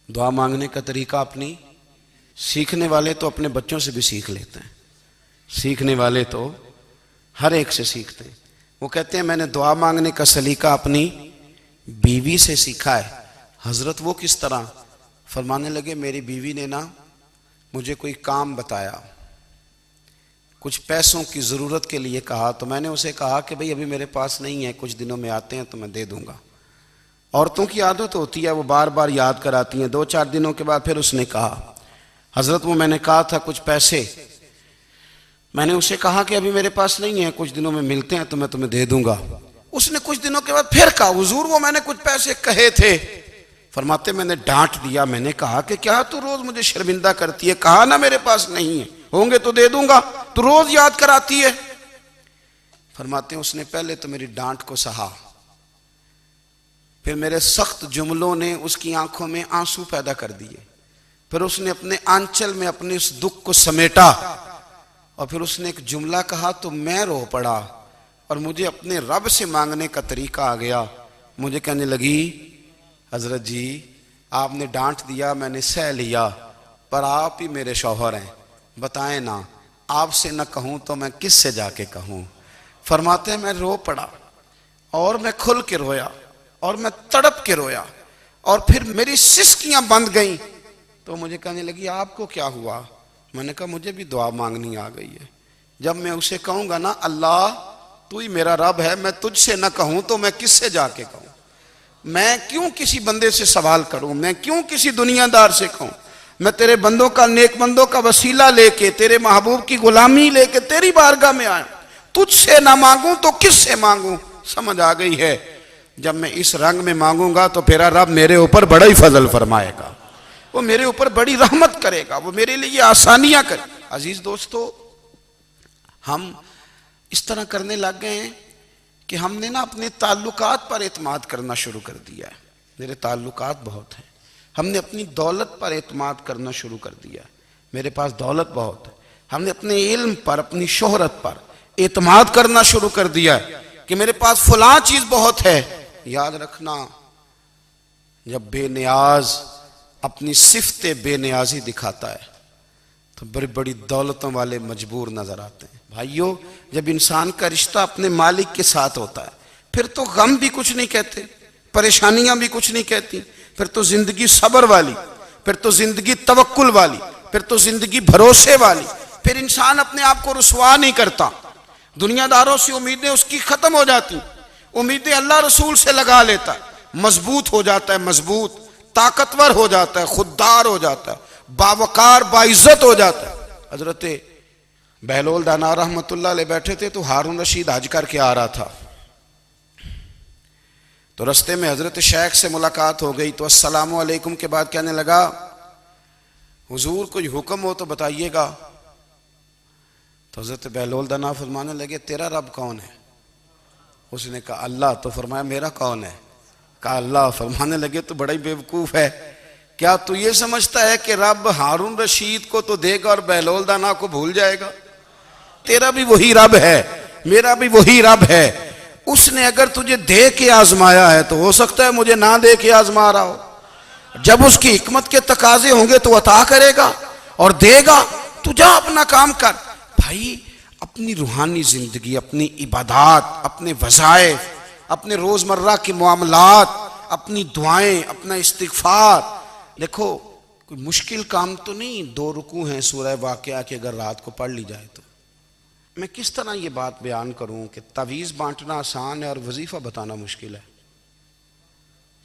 دعا مانگنے کا طریقہ اپنی سیکھنے والے تو اپنے بچوں سے بھی سیکھ لیتے ہیں، سیکھنے والے تو ہر ایک سے سیکھتے ہیں۔ وہ کہتے ہیں میں نے دعا مانگنے کا سلیقہ اپنی بیوی سے سیکھا ہے۔ حضرت وہ کس طرح؟ فرمانے لگے میری بیوی نے نا مجھے کوئی کام بتایا، کچھ پیسوں کی ضرورت کے لیے کہا، تو میں نے اسے کہا کہ بھئی ابھی میرے پاس نہیں ہے، کچھ دنوں میں آتے ہیں تو میں دے دوں گا۔ عورتوں کی عادت ہوتی ہے، وہ بار بار یاد کراتی ہیں، 2-4 دنوں کے بعد پھر اس نے کہا حضرت وہ میں نے کہا تھا کچھ پیسے، میں نے اسے کہا کہ ابھی میرے پاس نہیں ہے، کچھ دنوں میں ملتے ہیں تو میں تمہیں دے دوں گا۔ اس نے کچھ دنوں کے بعد پھر کہا حضور وہ میں نے کچھ پیسے کہے تھے۔ فرماتے میں نے ڈانٹ دیا، میں نے کہا کہ کیا تو روز مجھے شرمندہ کرتی ہے، کہا نا میرے پاس نہیں ہے، ہوں گے تو دے دوں گا، تو روز یاد کراتی ہے۔ فرماتے ہیں اس نے پہلے تو میری ڈانٹ کو سہا، پھر میرے سخت جملوں نے اس کی آنکھوں میں آنسو پیدا کر دیے، پھر اس نے اپنے آنچل میں اپنے اس دکھ کو سمیٹا، اور پھر اس نے ایک جملہ کہا تو میں رو پڑا، اور مجھے اپنے رب سے مانگنے کا طریقہ آ گیا۔ مجھے کہنے لگی حضرت جی آپ نے ڈانٹ دیا، میں نے سہ لیا، پر آپ ہی میرے شوہر ہیں، بتائیں نا آپ سے نہ کہوں تو میں کس سے جا کے کہوں۔ فرماتے ہیں میں رو پڑا، اور میں کھل کے رویا، اور میں تڑپ کے رویا، اور پھر میری سسکیاں بند گئیں۔ تو مجھے کہنے لگی آپ کو کیا ہوا؟ میں نے کہا مجھے بھی دعا مانگنی آ گئی ہے، جب میں اسے کہوں گا نا اللہ تو ہی میرا رب ہے، میں تجھ سے نہ کہوں تو میں کس سے جا کے کہوں؟ میں کیوں کسی بندے سے سوال کروں؟ میں کیوں کسی دنیا دار سے کہوں؟ میں تیرے بندوں کا، نیک بندوں کا وسیلہ لے کے، تیرے محبوب کی غلامی لے کے تیری بارگاہ میں آیا، تجھ سے نہ مانگوں تو کس سے مانگوں؟ سمجھ آ گئی ہے جب میں اس رنگ میں مانگوں گا تو پھر رب میرے اوپر بڑا ہی فضل فرمائے گا، وہ میرے اوپر بڑی رحمت کرے گا، وہ میرے لیے آسانیاں کرے گا۔ عزیز دوستو ہم اس طرح کرنے لگ گئے ہیں کہ ہم نے نا اپنے تعلقات پر اعتماد کرنا شروع کر دیا ہے۔ میرے تعلقات بہت ہیں، ہم نے اپنی دولت پر اعتماد کرنا شروع کر دیا ہے، میرے پاس دولت بہت ہے، ہم نے اپنے علم پر، اپنی شہرت پر اعتماد کرنا شروع کر دیا ہے کہ میرے پاس فلاں چیز بہت ہے۔ یاد رکھنا جب بے نیاز اپنی صفت بے نیازی دکھاتا ہے تو بڑی بڑی دولتوں والے مجبور نظر آتے ہیں۔ بھائیو جب انسان کا رشتہ اپنے مالک کے ساتھ ہوتا ہے پھر تو غم بھی کچھ نہیں کہتے، پریشانیاں بھی کچھ نہیں کہتی، پھر تو زندگی صبر والی، پھر تو زندگی توکل والی، پھر تو زندگی بھروسے والی، پھر انسان اپنے آپ کو رسوا نہیں کرتا، دنیا داروں سے امیدیں اس کی ختم ہو جاتی، امیدیں اللہ رسول سے لگا لیتا ہے، مضبوط ہو جاتا ہے، مضبوط طاقتور ہو جاتا ہے، خوددار ہو جاتا ہے، باوقار باعزت ہو جاتا ہے۔ حضرت بہلول دانا رحمت اللہ علیہ بیٹھے تھے تو ہارون رشید حج کر کے آ رہا تھا، تو رستے میں حضرت شیخ سے ملاقات ہو گئی، تو السلام علیکم کے بعد کہنے لگا حضور کوئی حکم ہو تو بتائیے گا۔ تو حضرت بہلول دانا فرمانے لگے تیرا رب کون ہے؟ اس نے کہا اللہ۔ تو فرمایا میرا کون ہے؟ کہا اللہ۔ فرمانے لگے تو بڑا ہی بیوقوف ہے، کیا تو یہ سمجھتا ہے کہ رب ہارون رشید کو تو دے گا اور بہلول دانا کو بھول جائے گا؟ تیرا بھی وہی رب ہے، میرا بھی وہی رب ہے، اس نے اگر تجھے دے کے آزمایا ہے تو ہو سکتا ہے مجھے نہ دے کے آزما رہا ہو، جب اس کی حکمت کے تقاضے ہوں گے تو عطا کرے گا اور دے گا، تو جا اپنا کام کر۔ بھائی اپنی روحانی زندگی، اپنی عبادات، اپنے وظائف، اپنے روزمرہ کے معاملات، اپنی دعائیں، اپنا استغفار، دیکھو کوئی مشکل کام تو نہیں، 2 رکوع ہیں سورہ واقعہ کے اگر رات کو پڑھ لی جائے تو۔ میں کس طرح یہ بات بیان کروں کہ تعویذ بانٹنا آسان ہے اور وظیفہ بتانا مشکل ہے؟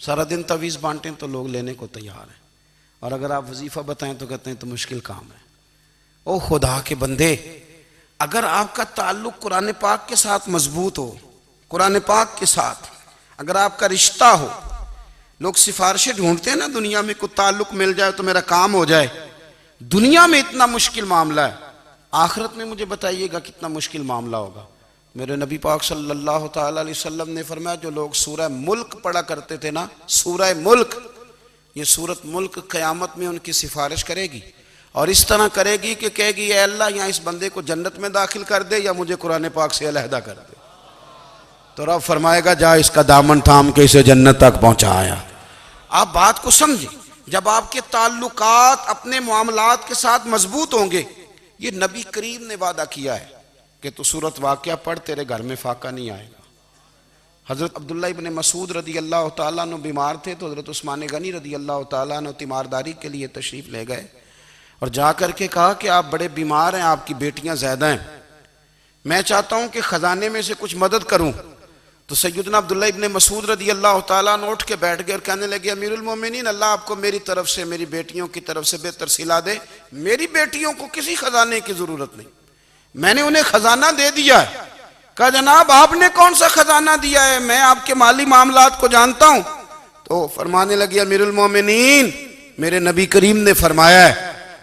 سارا دن تعویذ بانٹیں تو لوگ لینے کو تیار ہیں، اور اگر آپ وظیفہ بتائیں تو کہتے ہیں تو مشکل کام ہے۔ او خدا کے بندے، اگر آپ کا تعلق قرآن پاک کے ساتھ مضبوط ہو، قرآن پاک کے ساتھ اگر آپ کا رشتہ ہو، لوگ سفارشیں ڈھونڈتے ہیں نا دنیا میں، کوئی تعلق مل جائے تو میرا کام ہو جائے، دنیا میں اتنا مشکل معاملہ ہے، آخرت میں مجھے بتائیے گا کتنا مشکل معاملہ ہوگا۔ میرے نبی پاک صلی اللہ تعالی علیہ وسلم نے فرمایا جو لوگ سورہ ملک پڑھا کرتے تھے نا، سورہ ملک، یہ سورت ملک قیامت میں ان کی سفارش کرے گی، اور اس طرح کرے گی کہ کہے گی اے اللہ یہاں اس بندے کو جنت میں داخل کر دے یا مجھے قرآن پاک سے علیحدہ کر دے، تو رب فرمائے گا جا اس کا دامن تھام کے اسے جنت تک پہنچایا۔ آپ بات کو سمجھیں، جب آپ کے تعلقات اپنے معاملات کے ساتھ مضبوط ہوں گے، یہ نبی کریم نے وعدہ کیا ہے کہ تو سورت واقعہ پڑھ، تیرے گھر میں فاقہ نہیں آئے گا۔ حضرت عبداللہ ابن مسعود رضی اللہ تعالیٰ عنہ بیمار تھے تو حضرت عثمان غنی رضی اللہ تعالیٰ عنہ تیمارداری کے لیے تشریف لے گئے اور جا کر کے کہا کہ آپ بڑے بیمار ہیں، آپ کی بیٹیاں زیادہ ہیں، میں چاہتا ہوں کہ خزانے میں سے کچھ مدد کروں۔ تو سیدنا عبداللہ ابن مسعود رضی اللہ تعالیٰ عنہ اٹھ کے بیٹھ گئے اور کہنے لگے، امیر المومنین، اللہ آپ کو میری طرف سے، میری بیٹیوں کی طرف سے بہتر صلہ دے، میری بیٹیوں کو کسی خزانے کی ضرورت نہیں، میں نے انہیں خزانہ دے دیا ہے۔ کہا جناب آپ نے کون سا خزانہ دیا ہے، میں آپ کے مالی معاملات کو جانتا ہوں۔ تو فرمانے لگے، امیر المومنین، میرے نبی کریم نے فرمایا ہے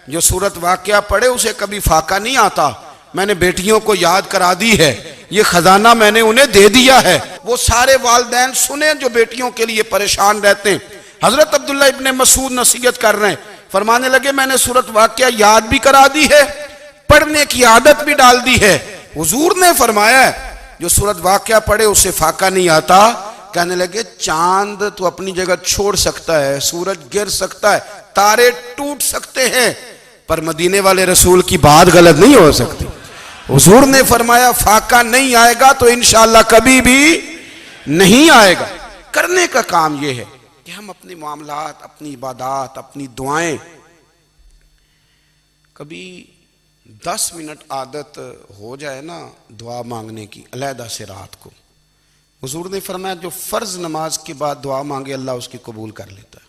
جو سورت واقعہ پڑھے اسے کبھی فاقہ نہیں آتا، میں نے بیٹیوں کو یاد کرا دی ہے، یہ خزانہ میں نے انہیں دے دیا ہے۔ وہ سارے والدین سنیں جو بیٹیوں کے لیے پریشان رہتے ہیں۔ حضرت عبداللہ ابن مسعود نصیحت کر رہے ہیں، فرمانے لگے میں نے سورت واقعہ یاد بھی کرا دی ہے، پڑھنے کی عادت بھی ڈال دی ہے۔ حضور نے فرمایا ہے جو سورت واقعہ پڑھے اسے فاقہ نہیں آتا۔ کہنے لگے چاند تو اپنی جگہ چھوڑ سکتا ہے، سورج گر سکتا ہے، تارے ٹوٹ سکتے ہیں، پر مدینے والے رسول کی بات غلط نہیں ہو سکتی۔ حضور نے فرمایا فاقہ نہیں آئے گا تو انشاءاللہ کبھی بھی نہیں آئے گا۔ کرنے کا کام یہ ہے کہ ہم اپنے معاملات، اپنی عبادات، اپنی دعائیں کبھی 10 منٹ عادت ہو جائے نا دعا مانگنے کی علیحدہ سے رات کو۔ حضور نے فرمایا جو فرض نماز کے بعد دعا مانگے اللہ اس کی قبول کر لیتا ہے۔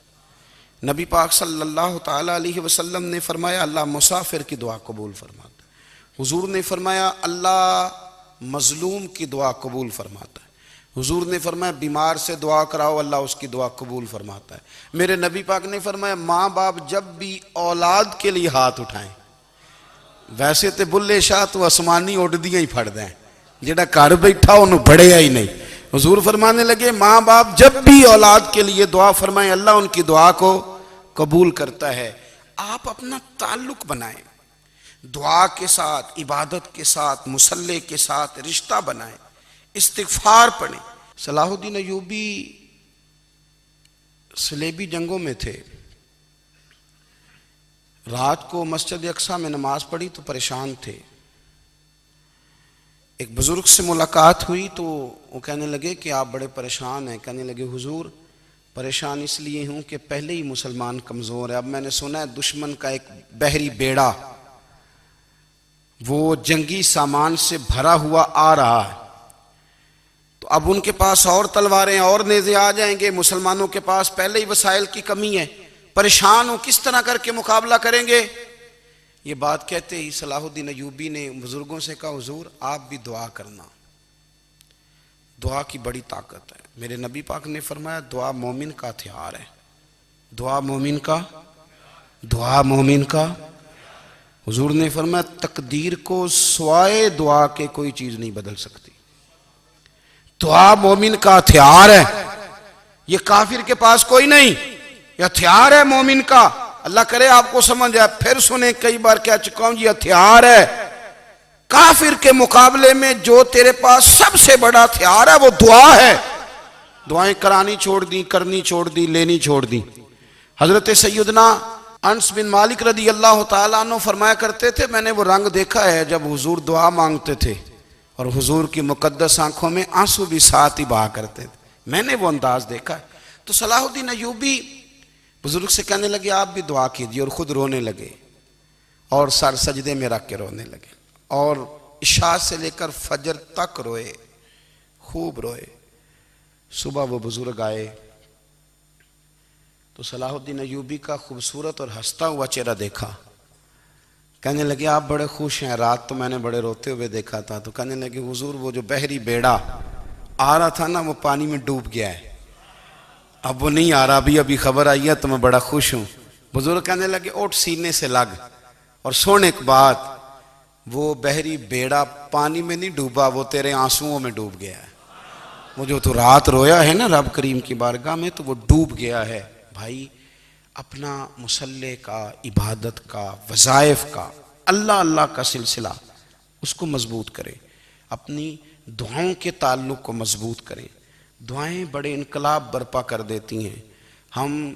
نبی پاک صلی اللہ تعالیٰ علیہ وسلم نے فرمایا اللہ مسافر کی دعا قبول فرماتا ہے۔ حضور نے فرمایا اللہ مظلوم کی دعا قبول فرماتا ہے۔ حضور نے فرمایا بیمار سے دعا کراؤ اللہ اس کی دعا قبول فرماتا ہے۔ میرے نبی پاک نے فرمایا ماں باپ جب بھی اولاد کے لیے ہاتھ اٹھائیں، ویسے تے بلے شاہ تو آسمانی اڈدیاں ہی پھڑ دیں، جڑا گھر بیٹھا انہوں بڑھیا ہی نہیں۔ حضور فرمانے لگے ماں باپ جب بھی اولاد کے لیے دعا فرمائیں اللہ ان کی دعا کو قبول کرتا ہے۔ آپ اپنا تعلق بنائیں، دعا کے ساتھ، عبادت کے ساتھ، مصلی کے ساتھ رشتہ بنائیں، استغفار پڑھیں۔ صلاح الدین ایوبی صلیبی جنگوں میں تھے، رات کو مسجد اقصی میں نماز پڑھی تو پریشان تھے۔ ایک بزرگ سے ملاقات ہوئی تو وہ کہنے لگے کہ آپ بڑے پریشان ہیں۔ کہنے لگے حضور پریشان اس لیے ہوں کہ پہلے ہی مسلمان کمزور ہے، اب میں نے سنا ہے دشمن کا ایک بحری بیڑا وہ جنگی سامان سے بھرا ہوا آ رہا ہے، تو اب ان کے پاس اور تلواریں اور نیزے آ جائیں گے، مسلمانوں کے پاس پہلے ہی وسائل کی کمی ہے، پریشان ہوں کس طرح کر کے مقابلہ کریں گے۔ یہ بات کہتے ہی صلاح الدین ایوبی نے بزرگوں سے کہا حضور آپ بھی دعا کرنا، دعا کی بڑی طاقت ہے۔ میرے نبی پاک نے فرمایا دعا مومن کا ہتھیار ہے، دعا مومن کا۔ حضور نے فرمایا تقدیر کو سوائے دعا کے کوئی چیز نہیں بدل سکتی، دعا مومن کا ہتھیار ہے، یہ کافر کے پاس کوئی نہیں، یہ ہتھیار ہے مومن کا۔ اللہ کرے آپ کو سمجھ آئے، پھر سنیں کئی بار کہہ چکا ہوں یہ ہتھیار ہے۔ کافر کے مقابلے میں جو تیرے پاس سب سے بڑا ہتھیار ہے وہ دعا ہے۔ دعائیں کرانی چھوڑ دی، کرنی چھوڑ دی، لینی چھوڑ دی۔ حضرت سیدنا انس بن مالک رضی اللہ تعالیٰ عنہ فرمایا کرتے تھے میں نے وہ رنگ دیکھا ہے جب حضور دعا مانگتے تھے اور حضور کی مقدس آنکھوں میں آنسو بھی ساتھ ہی بہا کرتے تھے، میں نے وہ انداز دیکھا ہے۔ تو صلاح الدین ایوبی بزرگ سے کہنے لگے آپ بھی دعا کیجیے، اور خود رونے لگے اور سر سجدے میں رکھ کے رونے لگے، اور عشاء سے لے کر فجر تک روئے، خوب روئے۔ صبح وہ بزرگ آئے تو صلاح الدین ایوبی کا خوبصورت اور ہنستا ہوا چہرہ دیکھا، کہنے لگے آپ بڑے خوش ہیں، رات تو میں نے بڑے روتے ہوئے دیکھا تھا۔ تو کہنے لگے حضور وہ جو بحری بیڑا آ رہا تھا نا وہ پانی میں ڈوب گیا ہے، اب وہ نہیں آ رہا، ابھی خبر آئی ہے تو میں بڑا خوش ہوں۔ بزرگ کہنے لگے اٹھ سینے سے لگ، اور سن ایک بات، وہ بحری بیڑا پانی میں نہیں ڈوبا، وہ تیرے آنسوؤں میں ڈوب گیا ہے۔ وہ جو تو رات رویا ہے نا رب کریم کی بارگاہ میں تو وہ ڈوب گیا ہے۔ بھائی اپنا مصلی کا، عبادت کا، وظائف کا، اللہ کا سلسلہ اس کو مضبوط کرے، اپنی دعاؤں کے تعلق کو مضبوط کرے۔ دعائیں بڑے انقلاب برپا کر دیتی ہیں۔ ہم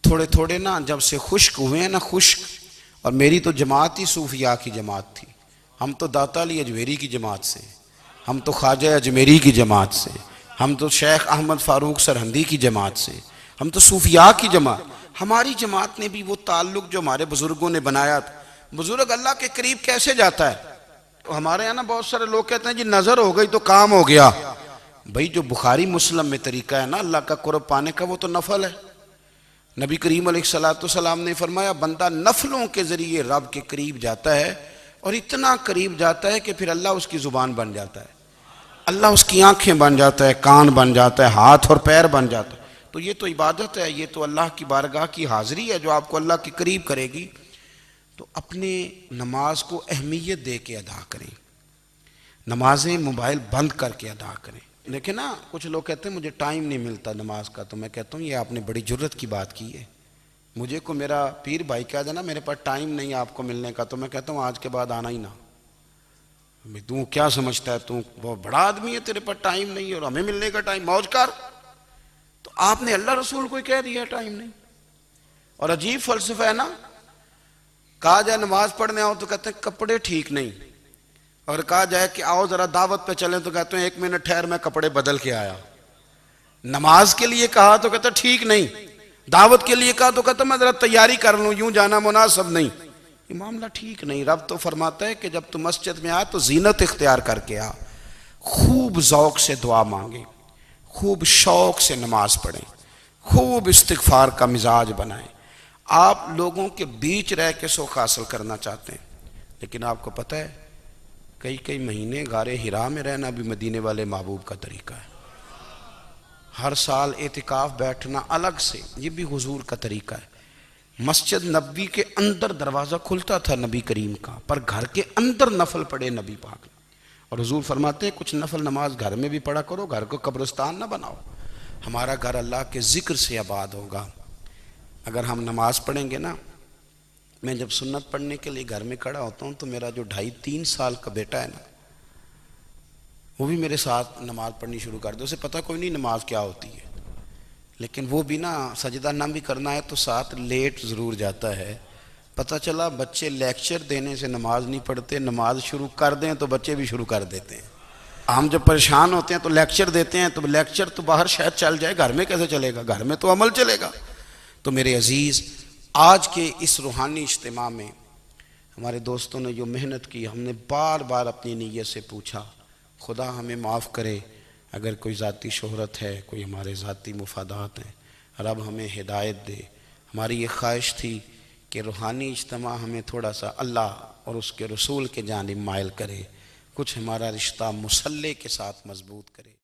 تھوڑے تھوڑے نا جب سے خشک ہوئے ہیں نا خشک، اور میری تو جماعت ہی صوفیاء کی جماعت تھی، ہم تو داتا علی اجمیری کی جماعت سے، ہم تو خواجہ اجمیری کی جماعت سے، ہم تو شیخ احمد فاروق سرہندی کی جماعت سے، ہم تو صوفیاء کی جماعت. ہماری جماعت نے بھی وہ تعلق جو ہمارے بزرگوں نے بنایا تھا. بزرگ اللہ کے قریب کیسے جاتا ہے؟ ہمارے یہاں نا بہت سارے لوگ کہتے ہیں جی نظر ہو گئی تو کام ہو گیا. بھئی جو بخاری مسلم میں طریقہ ہے نا اللہ کا قرب پانے کا وہ تو نفل ہے. نبی کریم علیہ السلام نے فرمایا بندہ نفلوں کے ذریعے رب کے قریب جاتا ہے، اور اتنا قریب جاتا ہے کہ پھر اللہ اس کی زبان بن جاتا ہے، اللہ اس کی آنکھیں بن جاتا ہے، کان بن جاتا ہے، ہاتھ اور پیر بن جاتا ہے. تو یہ تو عبادت ہے، یہ تو اللہ کی بارگاہ کی حاضری ہے جو آپ کو اللہ کے قریب کرے گی. تو اپنے نماز کو اہمیت دے کے ادا کریں، نمازیں موبائل بند کر کے ادا کریں. لیکن نا کچھ لوگ کہتے ہیں مجھے ٹائم نہیں ملتا نماز کا، تو میں کہتا ہوں یہ آپ نے بڑی جرت کی بات کی ہے. مجھے کو میرا پیر بھائی کہہ دینا میرے پاس ٹائم نہیں آپ کو ملنے کا، تو میں کہتا ہوں آج کے بعد آنا ہی نہ. تو کیا سمجھتا ہے تو بہت بڑا آدمی ہے، تیرے پاس ٹائم نہیں ہے اور ہمیں ملنے کا ٹائم، موج کر. تو آپ نے اللہ رسول کو کہہ دیا ٹائم نہیں. اور عجیب فلسفہ ہے نا، کہا جائے نماز پڑھنے آؤ تو کہتے ہیں کپڑے ٹھیک نہیں، اور کہا جائے کہ آؤ ذرا دعوت پہ چلیں تو کہتے ہیں 1 منٹ ٹھہر میں کپڑے بدل کے آیا. نماز کے لیے کہا تو کہتا ٹھیک نہیں، دعوت کے لیے کہا تو کہتا میں ذرا تیاری کر لوں، یوں جانا مناسب نہیں. یہ معاملہ ٹھیک نہیں. رب تو فرماتا ہے کہ جب تم مسجد میں آ تو زینت اختیار کر کے آ، خوب ذوق سے دعا مانگیں، خوب شوق سے نماز پڑھیں، خوب استغفار کا مزاج بنائیں. آپ لوگوں کے بیچ رہ کے سوکھ حاصل کرنا چاہتے ہیں، لیکن آپ کو پتہ ہے کئی مہینے غار حرا میں رہنا بھی مدینے والے محبوب کا طریقہ ہے. ہر سال اعتکاف بیٹھنا الگ سے، یہ بھی حضور کا طریقہ ہے. مسجد نبی کے اندر دروازہ کھلتا تھا نبی کریم کا، پر گھر کے اندر نفل پڑے نبی پاک نے. اور حضور فرماتے ہیں کچھ نفل نماز گھر میں بھی پڑھا کرو، گھر کو قبرستان نہ بناؤ. ہمارا گھر اللہ کے ذکر سے آباد ہوگا. اگر ہم نماز پڑھیں گے نا، میں جب سنت پڑھنے کے لیے گھر میں کھڑا ہوتا ہوں تو میرا جو 2.5-3 سال کا بیٹا ہے نا، وہ بھی میرے ساتھ نماز پڑھنی شروع کر دے. اسے پتہ کوئی نہیں نماز کیا ہوتی ہے، لیکن وہ بھی نا سجدہ نہ بھی کرنا ہے تو ساتھ لیٹ ضرور جاتا ہے. پتہ چلا بچے لیکچر دینے سے نماز نہیں پڑھتے، نماز شروع کر دیں تو بچے بھی شروع کر دیتے ہیں. ہم جب پریشان ہوتے ہیں تو لیکچر دیتے ہیں، تو لیکچر تو باہر شاید چل جائے، گھر میں کیسے چلے گا؟ گھر میں تو عمل چلے گا. تو میرے عزیز، آج کے اس روحانی اجتماع میں ہمارے دوستوں نے جو محنت کی، ہم نے بار بار اپنی نیت سے پوچھا خدا ہمیں معاف کرے اگر کوئی ذاتی شہرت ہے، کوئی ہمارے ذاتی مفادات ہیں، رب ہمیں ہدایت دے. ہماری یہ خواہش تھی کہ روحانی اجتماع ہمیں تھوڑا سا اللہ اور اس کے رسول کے جانب مائل کرے، کچھ ہمارا رشتہ مصلی کے ساتھ مضبوط کرے.